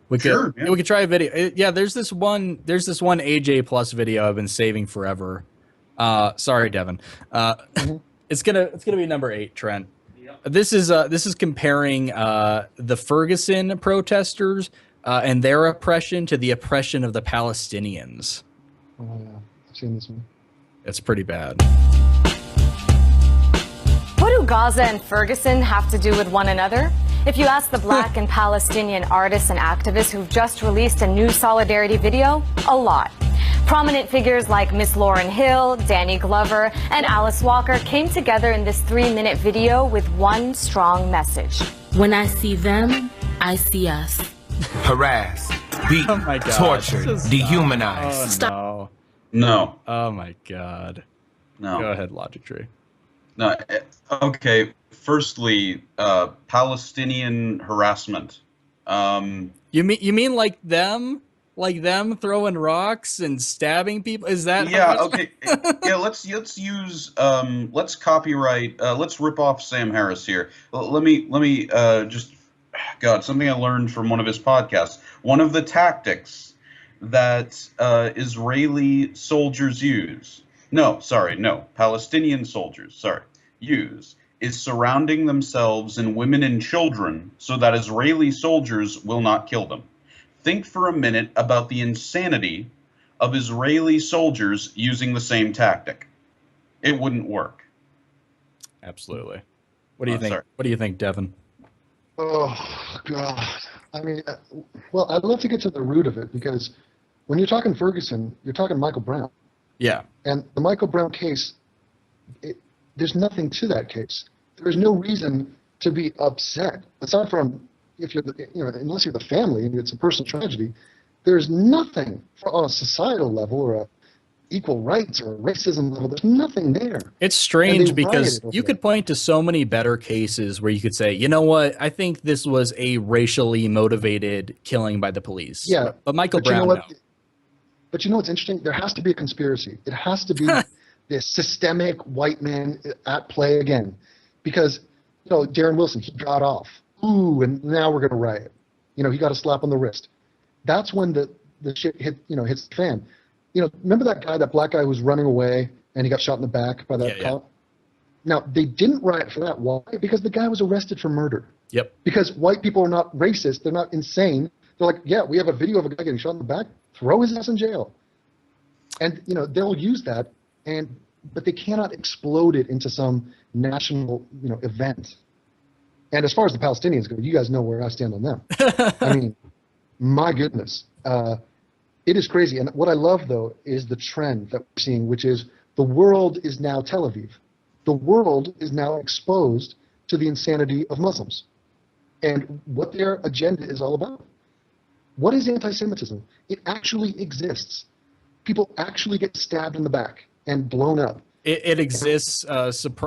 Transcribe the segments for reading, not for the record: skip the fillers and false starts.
We Sure, could we could try a video. Yeah, there's this one AJ Plus video I've been saving forever. Sorry, Devin. Uh, Mhm. it's gonna be number 8, Trent. This is comparing the Ferguson protesters and their oppression to the oppression of the Palestinians. Oh yeah, I've seen this one. It's pretty bad. What do Gaza and Ferguson have to do with one another? If you ask the Black and Palestinian artists and activists who've just released a new solidarity video, a lot. Prominent figures like Miss Lauryn Hill, Danny Glover, and Alice Walker came together in this 3-minute video with one strong message. When I see them, I see us. Harassed, beaten, Oh my God. tortured, Just dehumanized. Oh No, Oh my God. no, Go ahead, Logic Tree. no. Okay. Firstly, Palestinian harassment. You mean like them? Like them throwing rocks and stabbing people? Is that Yeah. harassment? Okay. Yeah. Let's use let's copyright. Let's rip off Sam Harris here. Let me just God, something I learned from one of his podcasts. One of the tactics that Israeli soldiers use. No, sorry, no. Palestinian soldiers, sorry, use is surrounding themselves in women and children so that Israeli soldiers will not kill them. Think for a minute about the insanity of Israeli soldiers using the same tactic. It wouldn't work. Absolutely. What do you think? Sorry. What do you think, Devin? Oh God. I mean, well, I'd love to get to the root of it because when you're talking Ferguson, you're talking Michael Brown, Yeah. and the Michael Brown case. There's nothing to that case. There's no reason to be upset aside from if you're unless you're the family and it's a personal tragedy. There's nothing on a societal level or a equal rights or a racism level. There's nothing there. It's strange they because rioted over you could point to so many better cases where you could say, you know what, I think this was a racially motivated killing by the police. Yeah, But Michael but you know Brown, what? no. But you know what's interesting? There has to be a conspiracy. It has to be this systemic white man at play again, because Darren Wilson, he got off. Ooh, and now we're gonna riot. He got a slap on the wrist. That's when the shit hits the fan. Remember that guy, that black guy who was running away and he got shot in the back by that Yeah, cop? Now, they didn't riot for that. Why? Because the guy was arrested for murder. Yep. Because white people are not racist. They're not insane. They're like, yeah, we have a video of a guy getting shot in the back. Throw his ass in jail. And, they'll use that, but they cannot explode it into some national, event. And as far as the Palestinians go, you guys know where I stand on them. I mean, my goodness. It is crazy. And what I love, though, is the trend that we're seeing, which is the world is now Tel Aviv. The world is now exposed to the insanity of Muslims and what their agenda is all about. What is anti-Semitism? It actually exists. People actually get stabbed in the back and blown up. It exists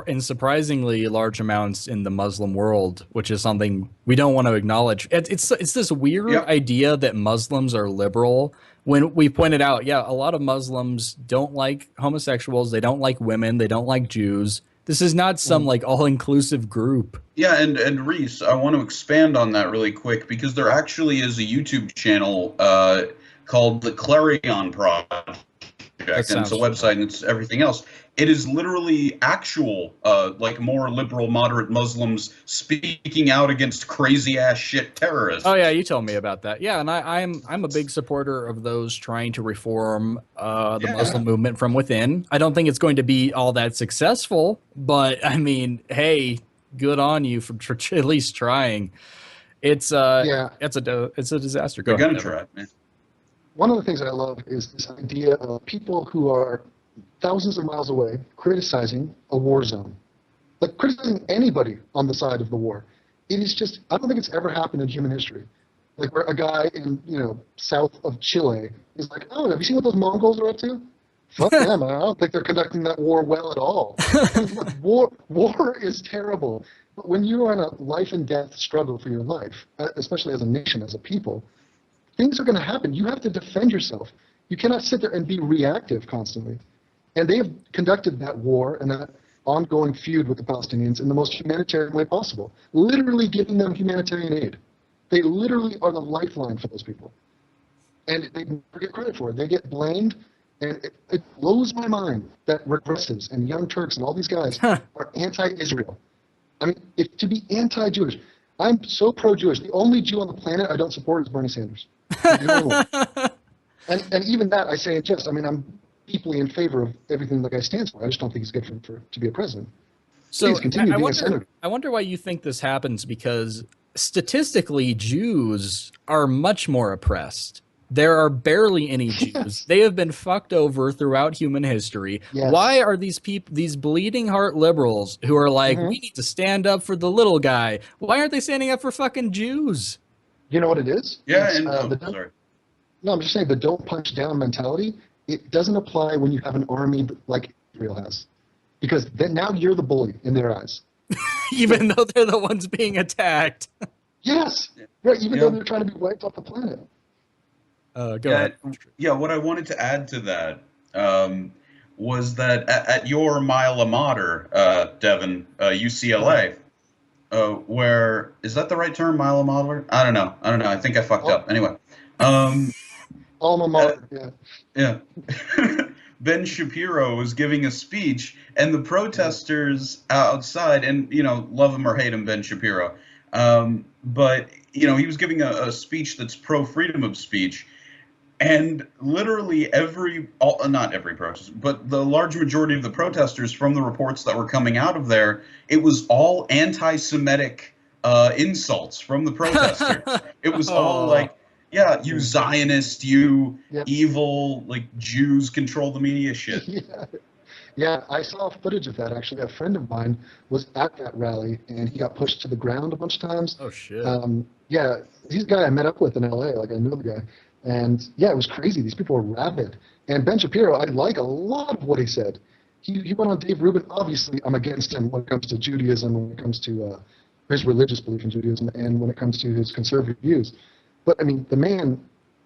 in surprisingly large amounts in the Muslim world, which is something we don't want to acknowledge. It's this weird idea that Muslims are liberal. When we pointed out, yeah, a lot of Muslims don't like homosexuals, they don't like women, they don't like Jews. This is not some like all-inclusive group. Yeah, and Reese, I want to expand on that really quick because there actually is a YouTube channel called the Clarion Project, and it's a website and it's everything else. It is literally actual, like more liberal, moderate Muslims speaking out against crazy ass shit terrorists. Oh yeah, you told me about that. Yeah, and I'm a big supporter of those trying to reform the Muslim movement from within. I don't think it's going to be all that successful, but I mean, hey, good on you for at least trying. It's it's a disaster. Go They're ahead. gonna try it, man. One of the things I love is this idea of people who are thousands of miles away criticizing a war zone, like criticizing anybody on the side of the war. It is just, I don't think it's ever happened in human history. Like where a guy in, south of Chile is like, oh, have you seen what those Mongols are up to? Fuck them. I don't think they're conducting that war well at all. War is terrible. But when you are in a life and death struggle for your life, especially as a nation, as a people, things are going to happen. You have to defend yourself. You cannot sit there and be reactive constantly. And they have conducted that war and that ongoing feud with the Palestinians in the most humanitarian way possible, literally giving them humanitarian aid. They literally are the lifeline for those people. And they never get credit for it. They get blamed, and it blows my mind that regressives and Young Turks and all these guys are anti-Israel. I mean, to be anti-Jewish, I'm so pro-Jewish. The only Jew on the planet I don't support is Bernie Sanders. And even that, I say in jest. I mean, I'm deeply in favor of everything the guy stands for. I just don't think he's good to be a president. So please continue being a senator. I wonder why you think this happens, because statistically, Jews are much more oppressed. There are barely any Jews. Yes. They have been fucked over throughout human history. Yes. Why are these people, these bleeding heart liberals who are like, we need to stand up for the little guy, why aren't they standing up for fucking Jews? You know what it is? Yeah, sorry. No, I'm just saying the don't punch down mentality, it doesn't apply when you have an army like Israel has. Because then now you're the bully in their eyes. Even though they're the ones being attacked. Yes. Right, even though they're trying to be wiped off the planet. Go ahead. Yeah, what I wanted to add to that was that at your alma mater, Devin, UCLA, where, is that the right term, alma mater? I don't know. I think I fucked up. Anyway. Alma mater, yeah. Ben Shapiro was giving a speech, and the protesters outside, and, love him or hate him, Ben Shapiro, but, he was giving a speech that's pro-freedom of speech, and literally not every protest, but the large majority of the protesters, from the reports that were coming out of there, it was all anti-Semitic insults from the protesters. It was all like, yeah, you Zionist, you evil, like Jews control the media shit. Yeah, I saw footage of that, actually. A friend of mine was at that rally, and he got pushed to the ground a bunch of times. Oh, shit. Yeah, he's a guy I met up with in L.A., like I know the guy. And, yeah, it was crazy. These people were rabid. And Ben Shapiro, I like a lot of what he said. He went on Dave Rubin. Obviously, I'm against him when it comes to Judaism, when it comes to his religious belief in Judaism, and when it comes to his conservative views. But, I mean, the man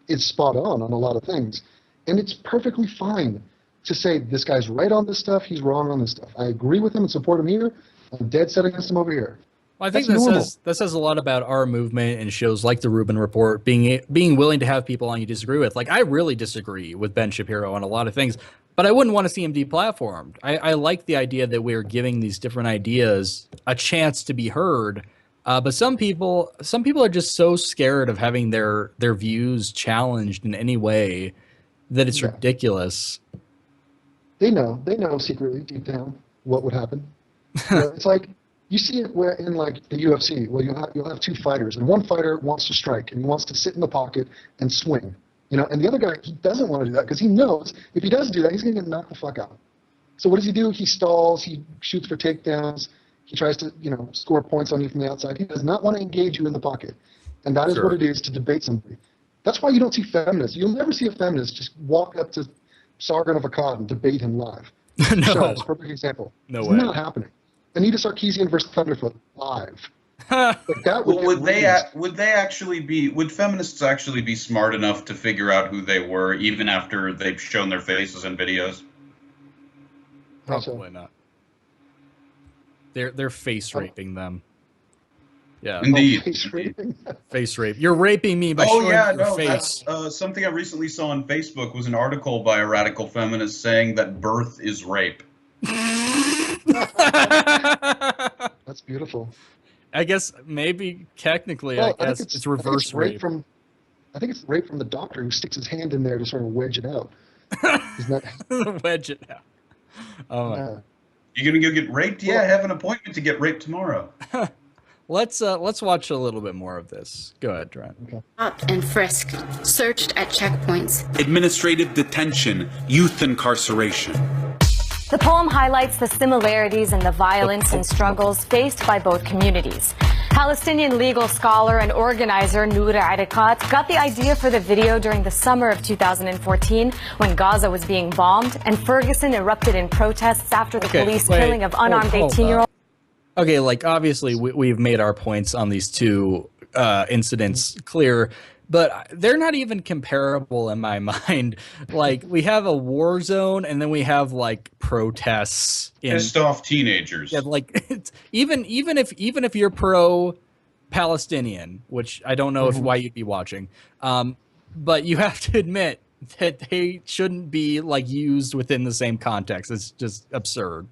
is spot on a lot of things. And it's perfectly fine to say this guy's right on this stuff, he's wrong on this stuff. I agree with him and support him here. I'm dead set against him over here. Well, I think that says a lot about our movement and shows like the Rubin Report being willing to have people on you disagree with. Like, I really disagree with Ben Shapiro on a lot of things, but I wouldn't want to see him deplatformed. I like the idea that we're giving these different ideas a chance to be heard. But some people are just so scared of having their views challenged in any way that it's ridiculous. They know secretly deep down what would happen. It's like you see it where in like the UFC, where you'll have two fighters, and one fighter wants to strike and he wants to sit in the pocket and swing, and the other guy, he doesn't want to do that because he knows if he does do that, he's gonna get knocked the fuck out. So what does he do? He stalls, he shoots for takedowns. He tries to, score points on you from the outside. He does not want to engage you in the pocket. And that is what it is to debate somebody. That's why you don't see feminists. You'll never see a feminist just walk up to Sargon of Akkad and debate him live. No. That's a perfect example. No it's way. Not happening. Anita Sarkeesian versus Thunderfoot live. Like that would feminists actually be smart enough to figure out who they were even after they've shown their faces in videos? Probably not. They're face raping them. Yeah. Indeed. Face rape. You're raping me by showing your face. That's, something I recently saw on Facebook was an article by a radical feminist saying that birth is rape. That's beautiful. I guess maybe technically, I guess it's reverse rape. I think it's rape from the doctor who sticks his hand in there to sort of wedge it out. Wedge it out. Oh. Yeah. You gonna go get raped? Yeah, I have an appointment to get raped tomorrow. Let's watch a little bit more of this. Go ahead, Trent. Okay. Stopped and frisked, searched at checkpoints. Administrative detention, youth incarceration. The poem highlights the similarities in the violence and struggles faced by both communities. Palestinian legal scholar and organizer Noura Arikat got the idea for the video during the summer of 2014 when Gaza was being bombed and Ferguson erupted in protests after the police killing of unarmed 18-year-olds. Okay, like obviously we've made our points on these two incidents clear, but they're not even comparable in my mind. Like we have a war zone and then we have like protests. Pissed off teenagers. Yeah, like even if you're pro Palestinian, which I don't know why you'd be watching, but you have to admit that they shouldn't be like used within the same context. It's just absurd.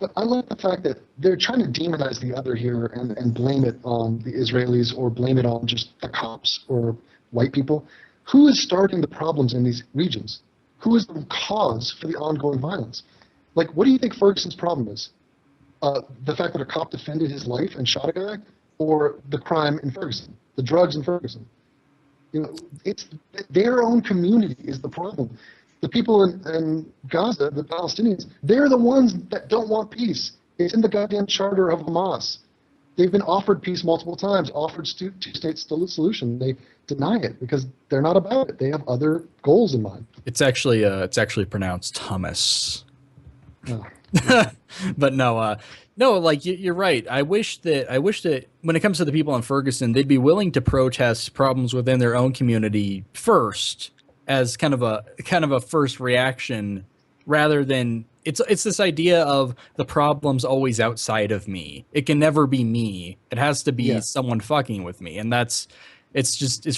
But I like the fact that they're trying to demonize the other here and blame it on the Israelis or blame it on just the cops or white people. Who is starting the problems in these regions? Who is the cause for the ongoing violence? Like, what do you think Ferguson's problem is? The fact that a cop defended his life and shot a guy, or the crime in Ferguson, the drugs in Ferguson? You know, it's their own community is the problem. The people in Gaza, the Palestinians, they're the ones that don't want peace. It's in the goddamn charter of Hamas. They've been offered peace multiple times, offered two-state solution. They deny it because they're not about it. They have other goals in mind. It's actually pronounced hummus. Oh. But no, like you're right. I wish that when it comes to the people in Ferguson, they'd be willing to protest problems within their own community first, as kind of a first reaction, rather than it's this idea of the problem's always outside of me. It can never be me. It has to be someone fucking with me, and it's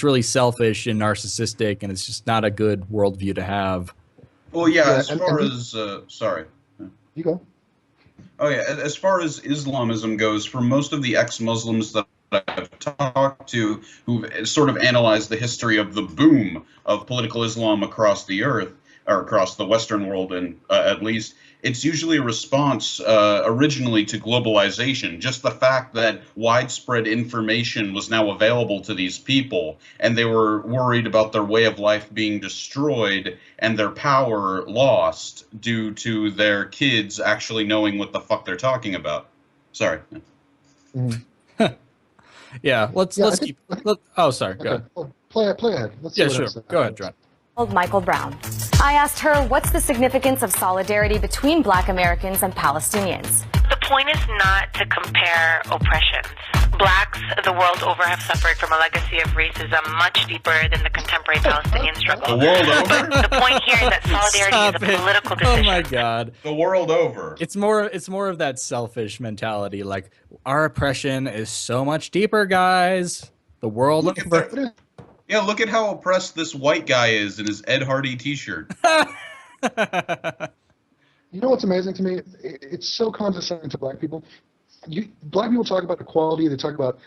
really selfish and narcissistic, and it's just not a good worldview to have. Well, as far as sorry. You go. Oh yeah, as far as Islamism goes, for most of the ex-Muslims that I've talked to who've sort of analyzed the history of the boom of political Islam across the earth, or across the Western world, and at least, it's usually a response originally to globalization. Just the fact that widespread information was now available to these people, and they were worried about their way of life being destroyed and their power lost due to their kids actually knowing what the fuck they're talking about. Sorry. Yeah, let's keep. Oh, sorry. Go ahead. Well, play ahead. Let's see sure. Go ahead, John. Michael Brown. I asked her, what's the significance of solidarity between Black Americans and Palestinians? The point is not to compare oppressions. Blacks the world over have suffered from a legacy of racism much deeper than the contemporary Palestinian struggle. The world over? The point here is that solidarity is a political decision. Oh my God. The world over. It's more of that selfish mentality, like our oppression is so much deeper, guys. The world over. Yeah, look at how oppressed this white guy is in his Ed Hardy t-shirt. You know what's amazing to me? It's so condescending to black people. Black people talk about equality. They talk about,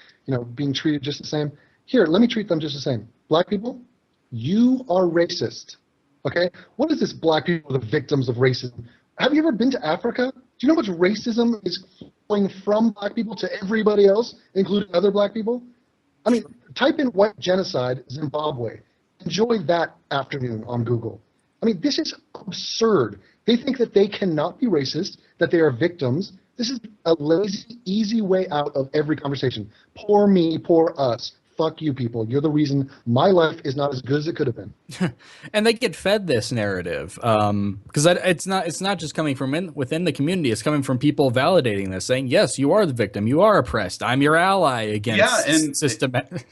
being treated just the same. Here, let me treat them just the same. Black people, you are racist. Okay? What is this black people are the victims of racism? Have you ever been to Africa? Do you know how much racism is flowing from black people to everybody else, including other black people? I mean, type in white genocide Zimbabwe. Enjoy that afternoon on Google. I mean, this is absurd. They think that they cannot be racist, that they are victims. This is a lazy, easy way out of every conversation. Poor me, poor us. Fuck you people. You're the reason my life is not as good as it could have been. And they get fed this narrative because it's not just coming from within the community. It's coming from people validating this, saying, yes, you are the victim. You are oppressed. I'm your ally against systemic.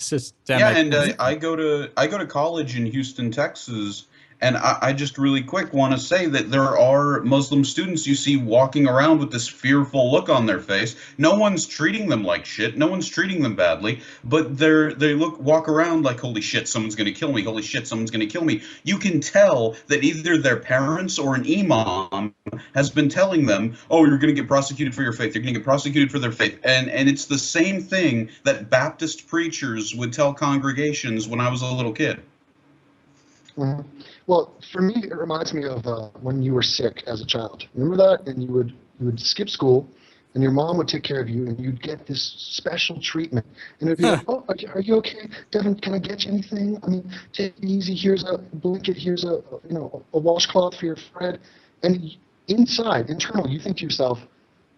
Yeah, and I go to college in Houston, Texas. And I just really quick want to say that there are Muslim students you see walking around with this fearful look on their face. No one's treating them like shit. No one's treating them badly. But they walk around like, holy shit, someone's going to kill me. Holy shit, someone's going to kill me. You can tell that either their parents or an imam has been telling them, oh, you're going to get prosecuted for your faith. You're going to get prosecuted for their faith. And it's the same thing that Baptist preachers would tell congregations when I was a little kid. Mm-hmm. Well, for me, it reminds me of when you were sick as a child. Remember that? And you would skip school, and your mom would take care of you, and you'd get this special treatment. And it'd be like, oh, are you okay? Devin, can I get you anything? I mean, take it easy. Here's a blanket. Here's a washcloth for your Fred. And internal, you think to yourself,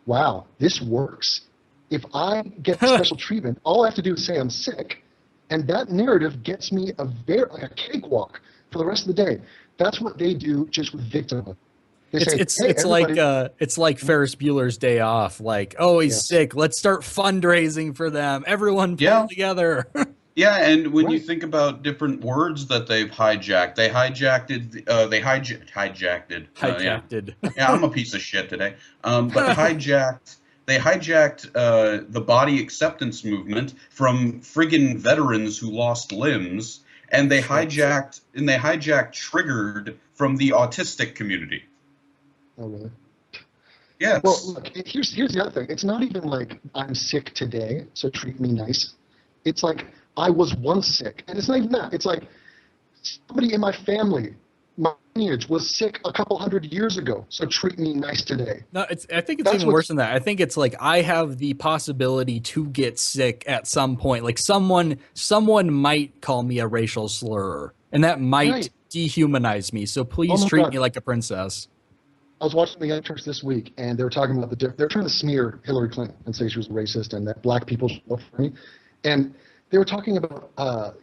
wow, this works. If I get special treatment, all I have to do is say I'm sick, and that narrative gets me like a cakewalk for the rest of the day. That's what they do just with victimhood. It's like Ferris Bueller's Day Off. Like, oh, he's sick. Let's start fundraising for them. Everyone pull together. Yeah, and when you think about different words that they've hijacked, they hijacked. Yeah, I'm a piece of shit today. But hijacked They hijacked the body acceptance movement from friggin' veterans who lost limbs, and they hijacked Triggered from the autistic community. Oh, really? Yes. Well, look, here's the other thing. It's not even like I'm sick today, so treat me nice. It's like I was once sick, and it's not even that. It's like somebody in my family, my lineage, was sick a couple hundred years ago, so treat me nice today. No, I think it's even worse than that. I think it's like I have the possibility to get sick at some point. Like someone might call me a racial slur, and that might dehumanize me. So please treat me like a princess. I was watching the Young Turks this week, and they were talking about they're trying to smear Hillary Clinton and say she was a racist and that black people should vote for me. And they were talking about,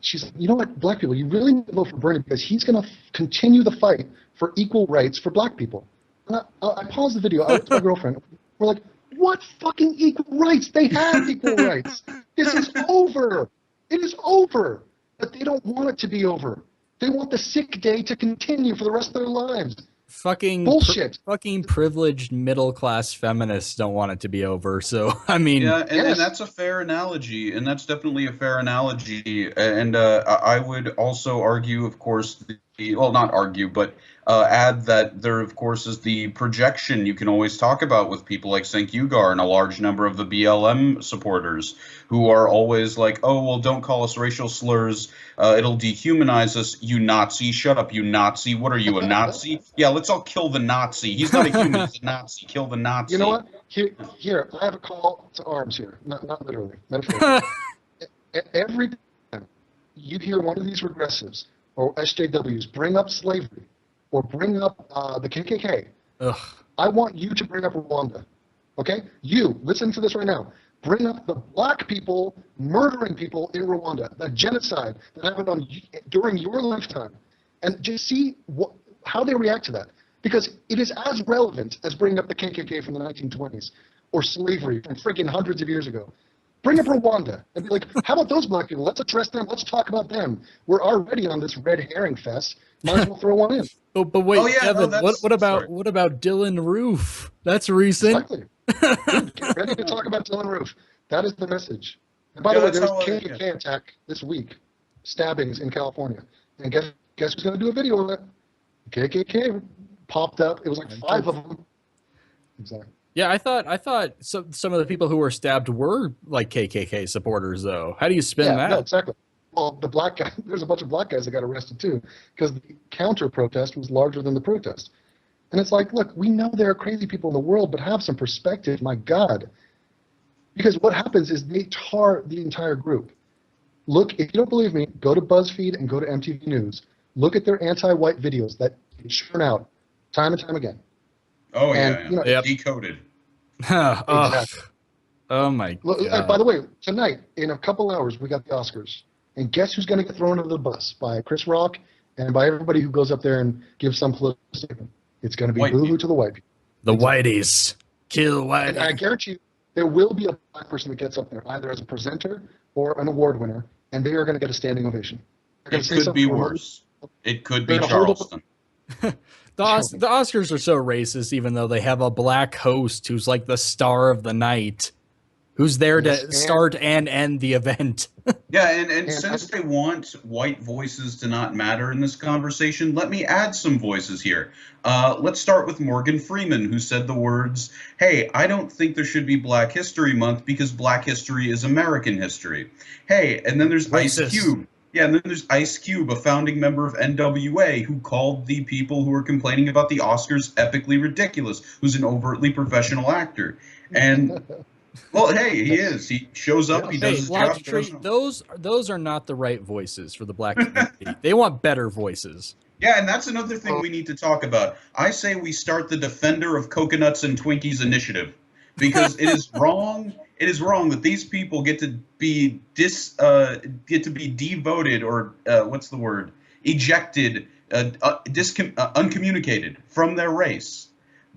she's like, you know what, black people, you really need to vote for Bernie because he's going to continue the fight for equal rights for black people. And I paused the video. I looked at my girlfriend. We're like, what fucking equal rights? They have equal rights. This is over. It is over. But they don't want it to be over. They want the sick day to continue for the rest of their lives. Fucking bullshit. Fucking privileged middle class feminists don't want it to be over. So I mean, yeah, and that's a fair analogy, and that's definitely a fair analogy. And I would also argue, of course, well, not argue, but add that there, of course, is the projection you can always talk about with people like Cenk Uygur and a large number of the BLM supporters who are always like, oh, well, don't call us racial slurs. It'll dehumanize us. You Nazi. Shut up, you Nazi. What are you, a Nazi? Yeah, let's all kill the Nazi. He's not a human. He's a Nazi. Kill the Nazi. You know what? Here, I have a call to arms here. Not literally, metaphorically. Every time you hear one of these regressives or SJWs bring up slavery or bring up the KKK, I want you to bring up Rwanda. Okay? You, listen to this right now. Bring up the black people murdering people in Rwanda, the genocide that happened during your lifetime, and just see how they react to that. Because it is as relevant as bringing up the KKK from the 1920s or slavery from freaking hundreds of years ago. Bring up Rwanda and be like, how about those black people? Let's address them. Let's talk about them. We're already on this red herring fest. Might as well throw one in. But wait, Kevin, what about Dylan Roof? That's recent. Exactly. Dude, get ready to talk about Dylan Roof. That is the message. And by the way, there's a KKK attack this week, stabbings in California. And guess who's going to do a video of it? KKK popped up. It was like 5 of them. Exactly. Yeah, I thought some of the people who were stabbed were like KKK supporters, though. How do you spin that? No, exactly. Well, the black guy, there's a bunch of black guys that got arrested too, because the counter protest was larger than the protest. And it's like, look, we know there are crazy people in the world, but have some perspective, my God. Because what happens is they tar the entire group. Look, if you don't believe me, go to BuzzFeed and go to MTV News. Look at their anti-white videos that they churn out time and time again. Oh, and, yeah. Decoded. Oh, my God. By the way, tonight, in a couple hours, we got the Oscars. And guess who's going to get thrown under the bus? By Chris Rock and by everybody who goes up there and gives some political statement. It's going to be boo-hoo to the white people. The whiteys. Kill whiteys. And I guarantee you, there will be a black person that gets up there, either as a presenter or an award winner, and they are going to get a standing ovation. It could be worse. It could be Charleston. The Oscars are so racist, even though they have a black host who's like the star of the night, who's there to start and end the event. Yeah, and since they want white voices to not matter in this conversation, let me add some voices here. Let's start with Morgan Freeman, who said the words, hey, I don't think there should be Black History Month because Black history is American history. Hey, and then there's Ice Cube. Yeah, and then there's Ice Cube, a founding member of NWA, who called the people who were complaining about the Oscars epically ridiculous, who's an overtly professional actor. And, well, hey, he is. He shows up, he does his job. Those are not the right voices for the black community. They want better voices. Yeah, and that's another thing we need to talk about. I say we start the Defender of Coconuts and Twinkies initiative, because it is wrong. It is wrong that these people get to be devoted or what's the word? Ejected, uncommunicated from their race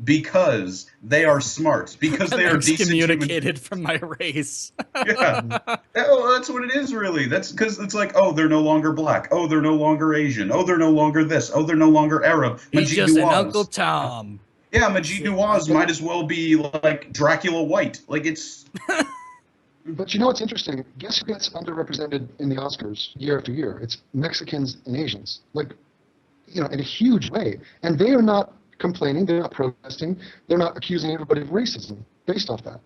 because they are smart, because they are excommunicated from my race. Yeah, well, that's what it is, really. That's because it's like, oh, they're no longer black. Oh, they're no longer Asian. Oh, they're no longer this. Oh, they're no longer Arab. He's just an Uncle Tom. Yeah, Majid Nawaz might as well be like Dracula White. Like it's. But you know what's interesting? Guess who gets underrepresented in the Oscars year after year? It's Mexicans and Asians, like, in a huge way. And they are not complaining. They're not protesting. They're not accusing everybody of racism based off that.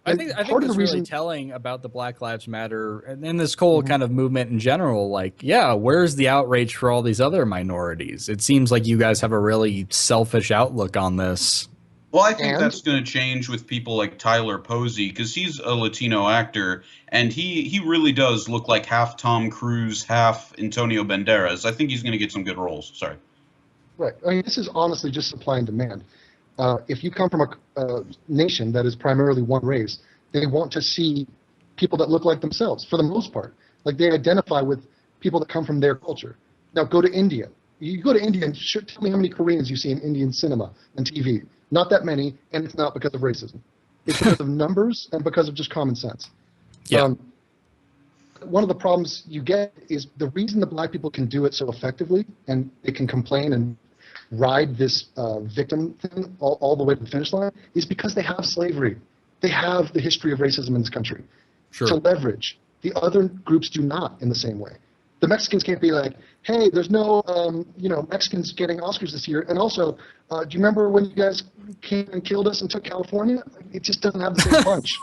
I think that's really telling about the Black Lives Matter and this whole kind of movement in general. Like, yeah, where's the outrage for all these other minorities? It seems like you guys have a really selfish outlook on this. Well, I think that's going to change with people like Tyler Posey, because he's a Latino actor, and he really does look like half Tom Cruise, half Antonio Banderas. I think he's going to get some good roles. Sorry. Right. I mean, this is honestly just supply and demand. If you come from a nation that is primarily one race, they want to see people that look like themselves, for the most part. Like, they identify with people that come from their culture. Now, go to India. You go to India and tell me how many Koreans you see in Indian cinema and TV. Not that many, and it's not because of racism. It's because of numbers and because of just common sense. Yeah. One of the problems you get is the reason the black people can do it so effectively, and they can complain and ride this victim thing all the way to the finish line, is because they have slavery. They have the history of racism in this country to leverage. The other groups do not in the same way. The Mexicans can't be like, hey, there's no, Mexicans getting Oscars this year. And also, do you remember when you guys came and killed us and took California? It just doesn't have the same punch.